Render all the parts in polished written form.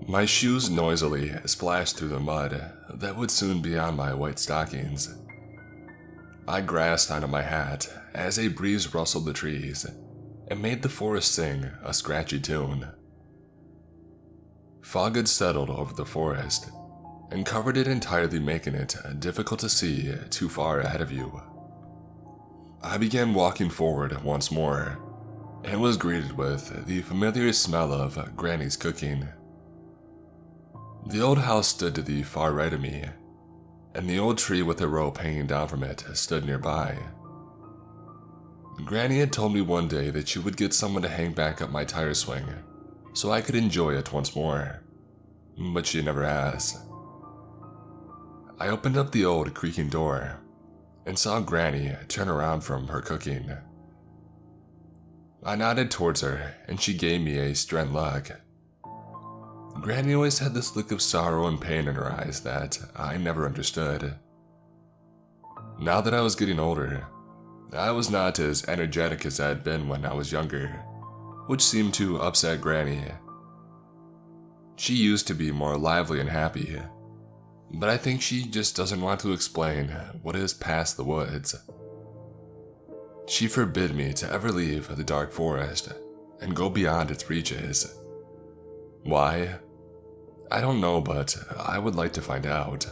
My shoes noisily splashed through the mud that would soon be on my white stockings. I grasped onto my hat as a breeze rustled the trees and made the forest sing a scratchy tune. Fog had settled over the forest and covered it entirely, making it difficult to see too far ahead of you. I began walking forward once more and was greeted with the familiar smell of Granny's cooking. The old house stood to the far right of me, and the old tree with a rope hanging down from it stood nearby. Granny had told me one day that she would get someone to hang back up my tire swing so I could enjoy it once more, but she never has. I opened up the old creaking door and saw Granny turn around from her cooking. I nodded towards her and she gave me a stern look. Granny always had this look of sorrow and pain in her eyes that I never understood. Now that I was getting older, I was not as energetic as I had been when I was younger, which seemed to upset Granny. She used to be more lively and happy, but I think she just doesn't want to explain what is past the woods. She forbid me to ever leave the dark forest and go beyond its reaches. Why? I don't know, but I would like to find out.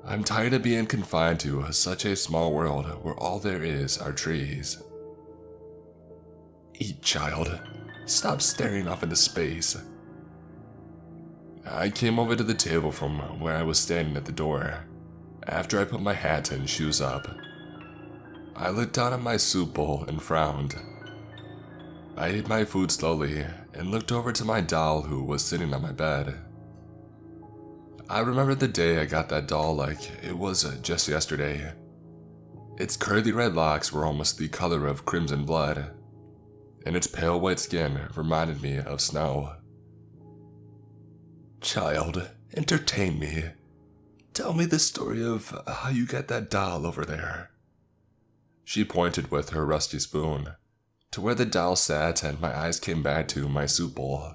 I'm tired of being confined to such a small world where all there is are trees. Eat, child. Stop staring off into space. I came over to the table from where I was standing at the door, after I put my hat and shoes up. I looked down at my soup bowl and frowned. I ate my food slowly and looked over to my doll who was sitting on my bed. I remembered the day I got that doll like it was just yesterday. Its curly red locks were almost the color of crimson blood, and its pale white skin reminded me of snow. Child, entertain me. Tell me the story of how you got that doll over there. She pointed with her rusty spoon to where the doll sat, and my eyes came back to my soup bowl.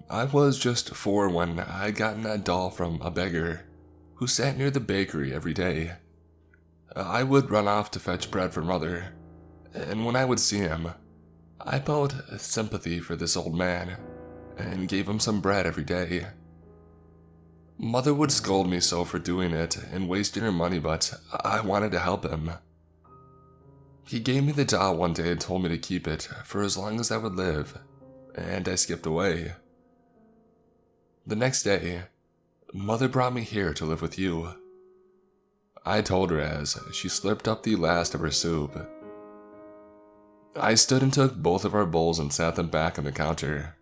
I was just 4 when I had gotten that doll from a beggar who sat near the bakery every day. I would run off to fetch bread for Mother, and when I would see him, I felt sympathy for this old man and gave him some bread every day. Mother would scold me so for doing it and wasting her money, but I wanted to help him. He gave me the doll one day and told me to keep it for as long as I would live, and I skipped away. The next day, Mother brought me here to live with you. I told her as she slurped up the last of her soup. I stood and took both of our bowls and sat them back on the counter.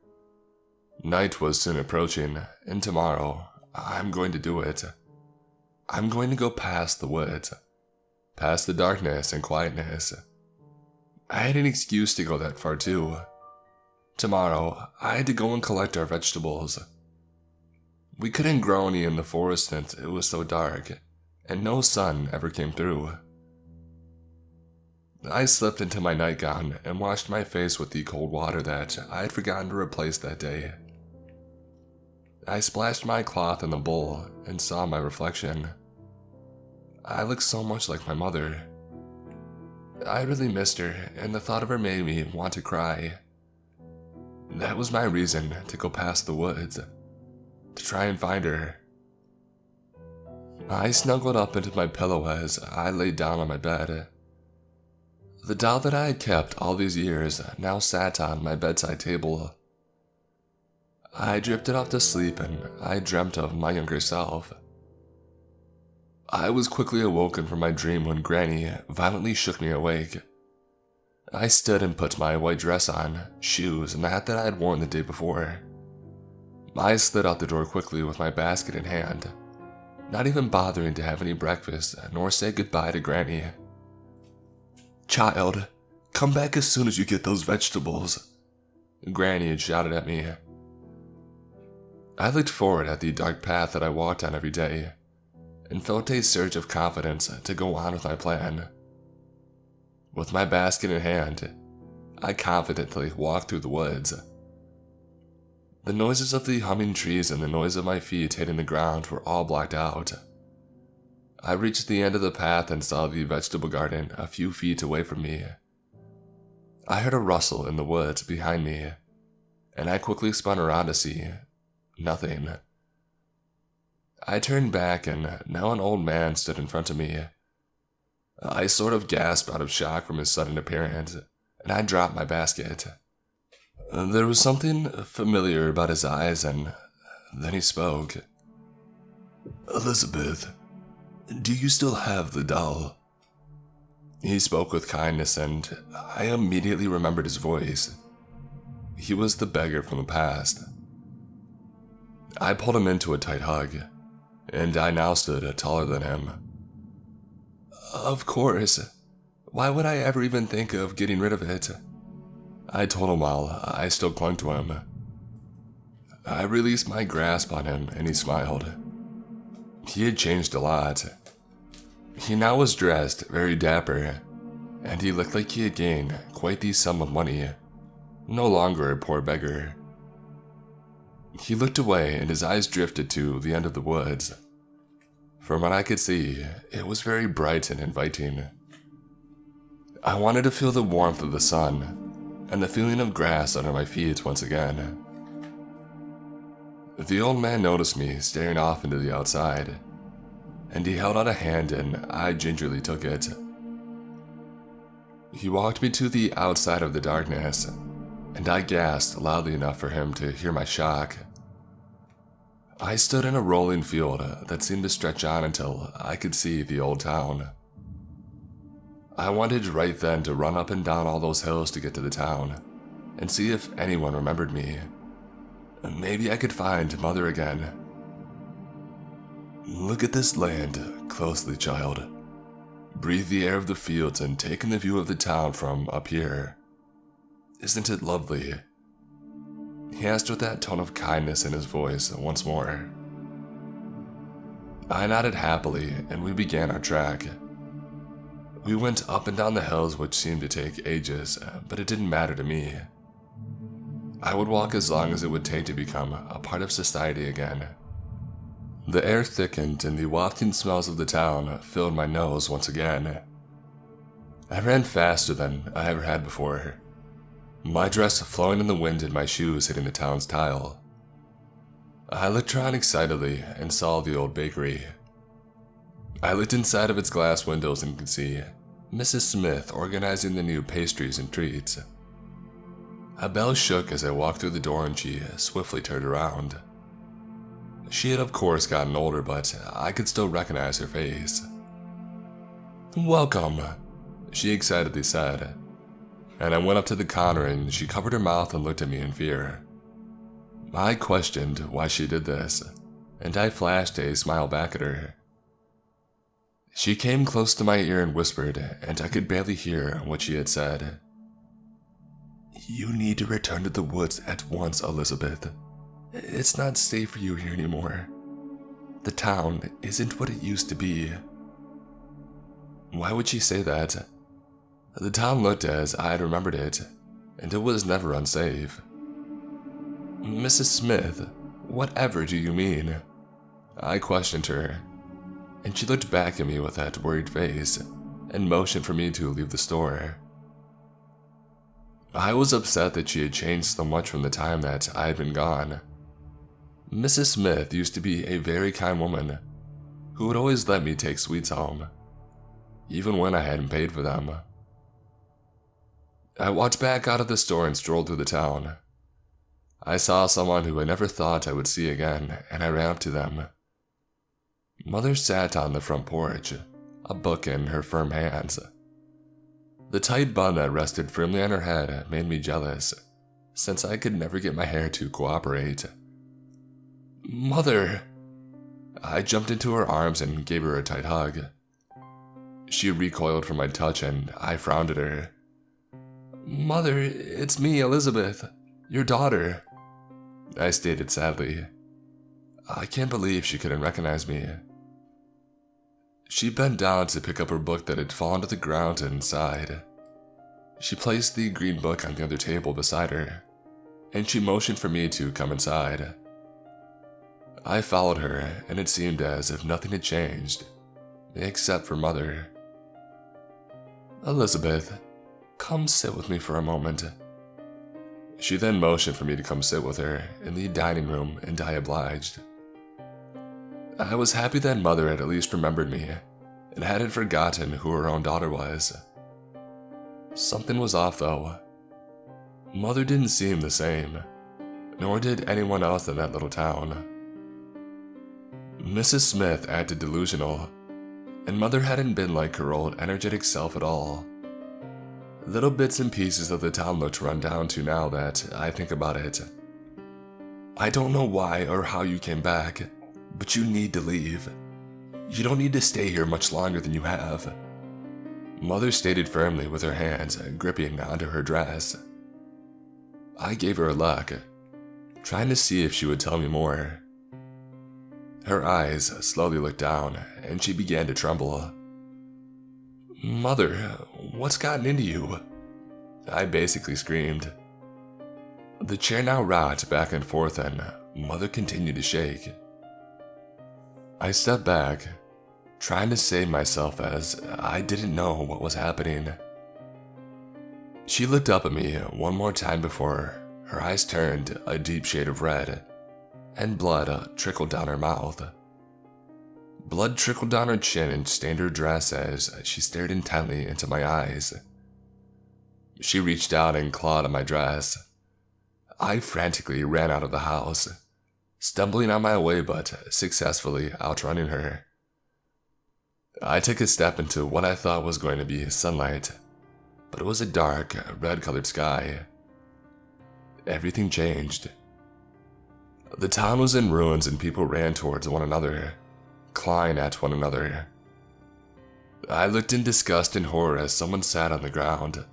Night was soon approaching, and tomorrow, I'm going to do it. I'm going to go past the woods, past the darkness and quietness. I had an excuse to go that far too. Tomorrow, I had to go and collect our vegetables. We couldn't grow any in the forest since it was so dark, and no sun ever came through. I slipped into my nightgown and washed my face with the cold water that I had forgotten to replace that day. I splashed my cloth in the bowl and saw my reflection. I looked so much like my mother. I really missed her, and the thought of her made me want to cry. That was my reason to go past the woods, to try and find her. I snuggled up into my pillow as I laid down on my bed. The doll that I had kept all these years now sat on my bedside table. I drifted off to sleep and I dreamt of my younger self. I was quickly awoken from my dream when Granny violently shook me awake. I stood and put my white dress on, shoes, and the hat that I had worn the day before. I slid out the door quickly with my basket in hand, not even bothering to have any breakfast nor say goodbye to Granny. Child, come back as soon as you get those vegetables, Granny had shouted at me. I looked forward at the dark path that I walked on every day, and felt a surge of confidence to go on with my plan. With my basket in hand, I confidently walked through the woods. The noises of the humming trees and the noise of my feet hitting the ground were all blacked out. I reached the end of the path and saw the vegetable garden a few feet away from me. I heard a rustle in the woods behind me, and I quickly spun around to see nothing. I turned back, and now an old man stood in front of me. I sort of gasped out of shock from his sudden appearance, and I dropped my basket. There was something familiar about his eyes, and then he spoke. "Elizabeth, do you still have the doll?" He spoke with kindness, and I immediately remembered his voice. He was the beggar from the past. I pulled him into a tight hug, and I now stood taller than him. "Of course. Why would I ever even think of getting rid of it?" I told him while I still clung to him. I released my grasp on him, and he smiled. He had changed a lot. He now was dressed very dapper, and he looked like he had gained quite the sum of money, no longer a poor beggar. He looked away, and his eyes drifted to the end of the woods. From what I could see, it was very bright and inviting. I wanted to feel the warmth of the sun, and the feeling of grass under my feet once again. The old man noticed me staring off into the outside, and he held out a hand and I gingerly took it. He walked me to the outside of the darkness, and I gasped loudly enough for him to hear my shock. I stood in a rolling field that seemed to stretch on until I could see the old town. I wanted right then to run up and down all those hills to get to the town, and see if anyone remembered me. Maybe I could find Mother again. "Look at this land closely, child. Breathe the air of the fields and take in the view of the town from up here. Isn't it lovely?" He asked with that tone of kindness in his voice once more. I nodded happily, and we began our trek. We went up and down the hills, which seemed to take ages, but it didn't matter to me. I would walk as long as it would take to become a part of society again. The air thickened, and the wafting smells of the town filled my nose once again. I ran faster than I ever had before, my dress flowing in the wind and my shoes hitting the town's tile. I looked around excitedly and saw the old bakery. I looked inside of its glass windows and could see Mrs. Smith organizing the new pastries and treats. A bell shook as I walked through the door, and she swiftly turned around. She had of course gotten older, but I could still recognize her face. "Welcome," she excitedly said, and I went up to the counter and she covered her mouth and looked at me in fear. I questioned why she did this, and I flashed a smile back at her. She came close to my ear and whispered, and I could barely hear what she had said. "You need to return to the woods at once, Elizabeth. It's not safe for you here anymore. The town isn't what it used to be." Why would she say that? The town looked as I had remembered it, and it was never unsafe. "Mrs. Smith, whatever do you mean?" I questioned her, and she looked back at me with that worried face and motioned for me to leave the store. I was upset that she had changed so much from the time that I had been gone. Mrs. Smith used to be a very kind woman who would always let me take sweets home, even when I hadn't paid for them. I walked back out of the store and strolled through the town. I saw someone who I never thought I would see again, and I ran up to them. Mother sat on the front porch, a book in her firm hands. The tight bun that rested firmly on her head made me jealous, since I could never get my hair to cooperate. "Mother!" I jumped into her arms and gave her a tight hug. She recoiled from my touch, and I frowned at her. "Mother, it's me, Elizabeth, your daughter," I stated sadly. I can't believe she couldn't recognize me. She bent down to pick up her book that had fallen to the ground and sighed. She placed the green book on the other table beside her, and she motioned for me to come inside. I followed her, and it seemed as if nothing had changed, except for Mother. "Elizabeth, come sit with me for a moment." She then motioned for me to come sit with her in the dining room, and I obliged. I was happy that Mother had at least remembered me and hadn't forgotten who her own daughter was. Something was off though. Mother didn't seem the same, nor did anyone else in that little town. Mrs. Smith acted delusional, and Mother hadn't been like her old energetic self at all. Little bits and pieces of the town looked run down to now that I think about it. "I don't know why or how you came back, but you need to leave. You don't need to stay here much longer than you have," Mother stated firmly with her hands gripping onto her dress. I gave her a look, trying to see if she would tell me more. Her eyes slowly looked down, and she began to tremble. "Mother, what's gotten into you?" I basically screamed. The chair now rocked back and forth, and Mother continued to shake. I stepped back, trying to save myself as I didn't know what was happening. She looked up at me one more time before her eyes turned a deep shade of red, and blood trickled down her mouth. Blood trickled down her chin and stained her dress as she stared intently into my eyes. She reached out and clawed at my dress. I frantically ran out of the house, stumbling on my way but successfully outrunning her. I took a step into what I thought was going to be sunlight, but it was a dark, red-colored sky. Everything changed. The town was in ruins and people ran towards one another, clawing at one another. I looked in disgust and horror as someone sat on the ground,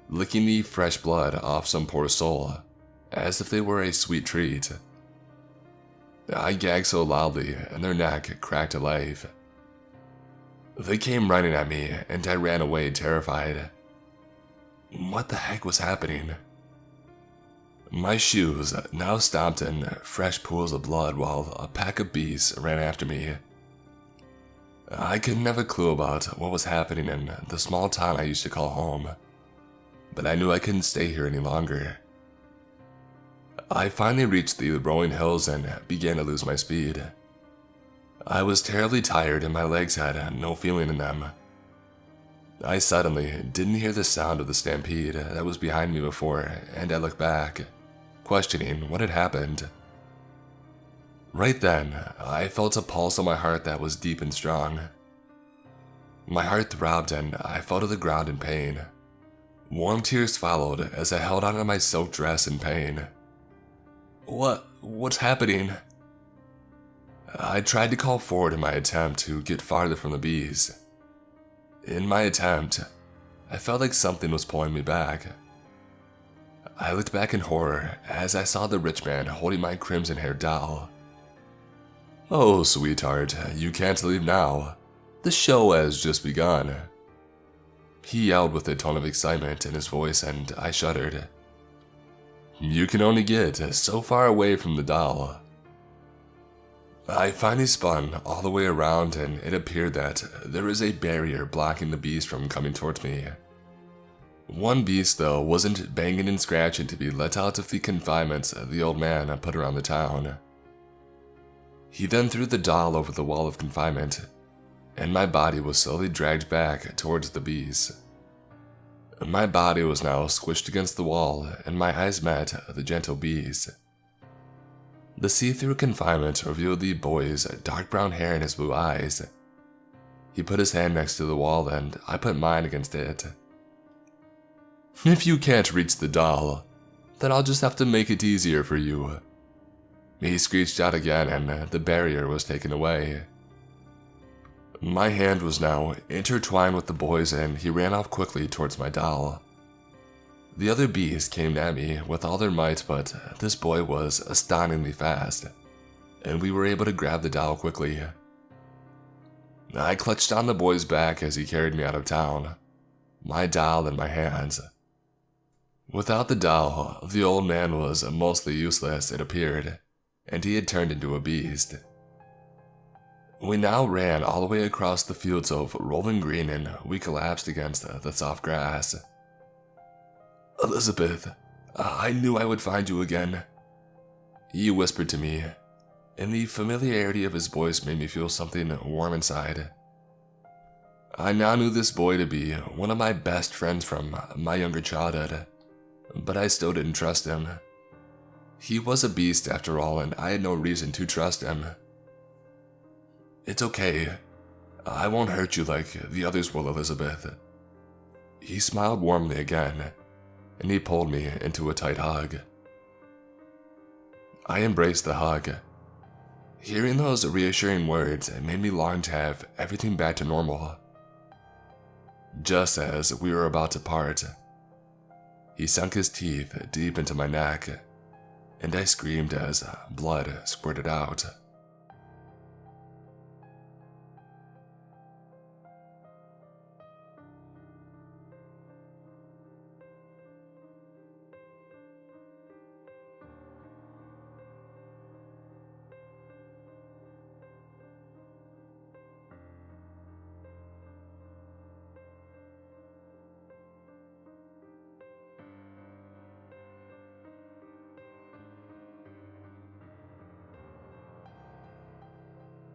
licking the fresh blood off some poor soul, as if they were a sweet treat. I gagged so loudly, and their neck cracked to life. They came running at me, and I ran away terrified. What the heck was happening? My shoes now stomped in fresh pools of blood while a pack of beasts ran after me. I couldn't have a clue about what was happening in the small town I used to call home, but I knew I couldn't stay here any longer. I finally reached the rolling hills and began to lose my speed. I was terribly tired and my legs had no feeling in them. I suddenly didn't hear the sound of the stampede that was behind me before, and I looked back, questioning what had happened. Right then, I felt a pulse on my heart that was deep and strong. My heart throbbed and I fell to the ground in pain. Warm tears followed as I held onto my soaked dress in pain. What's happening? I tried to call forward in my attempt to get farther from the bees. In my attempt, I felt like something was pulling me back. I looked back in horror as I saw the rich man holding my crimson-haired doll. "Oh, sweetheart, you can't leave now. The show has just begun," he yelled with a tone of excitement in his voice, and I shuddered. "You can only get so far away from the doll." I finally spun all the way around, and it appeared that there was a barrier blocking the beast from coming towards me. One beast, though, wasn't banging and scratching to be let out of the confinements the old man put around the town. He then threw the doll over the wall of confinement, and my body was slowly dragged back towards the beast. My body was now squished against the wall, and my eyes met the gentle beast. The see-through confinement revealed the boy's dark brown hair and his blue eyes. He put his hand next to the wall, and I put mine against it. "If you can't reach the doll, then I'll just have to make it easier for you." He screeched out again, and the barrier was taken away. My hand was now intertwined with the boy's, and he ran off quickly towards my doll. The other bees came at me with all their might, but this boy was astonishingly fast, and we were able to grab the doll quickly. I clutched on the boy's back as he carried me out of town, my doll in my hands. Without the doll, the old man was mostly useless, it appeared, and he had turned into a beast. We now ran all the way across the fields of rolling green and we collapsed against the soft grass. "Elizabeth, I knew I would find you again," he whispered to me, and the familiarity of his voice made me feel something warm inside. I now knew this boy to be one of my best friends from my younger childhood, but I still didn't trust him. He was a beast after all, and I had no reason to trust him. "It's okay. I won't hurt you like the others will, Elizabeth." He smiled warmly again, and he pulled me into a tight hug. I embraced the hug. Hearing those reassuring words made me long to have everything back to normal. Just as we were about to part, he sunk his teeth deep into my neck, and I screamed as blood squirted out.